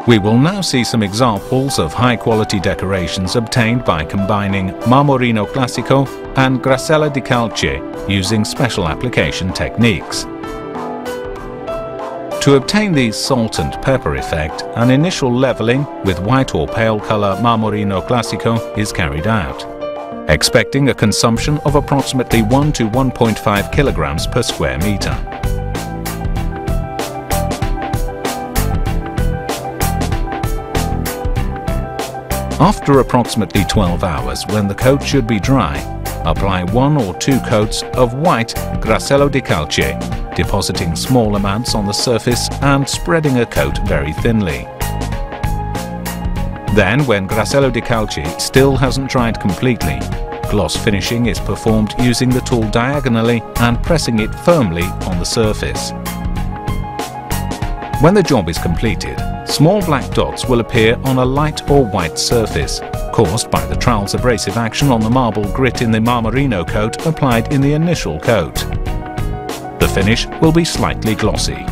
We will now see some examples of high-quality decorations obtained by combining Marmorino Classico and Grassello Di Calce using special application techniques. To obtain the salt and pepper effect, an initial leveling with white or pale color Marmorino Classico is carried out, expecting a consumption of approximately 1 to 1.5 kilograms per square meter. After approximately 12 hours, when the coat should be dry, apply 1 or 2 coats of white Grassello Di Calce, depositing small amounts on the surface and spreading a coat very thinly. Then, when Grassello Di Calce still hasn't dried completely, gloss finishing is performed using the tool diagonally and pressing it firmly on the surface. When the job is completed, small black dots will appear on a light or white surface, caused by the trowel's abrasive action on the marble grit in the Marmorino coat applied in the initial coat. The finish will be slightly glossy.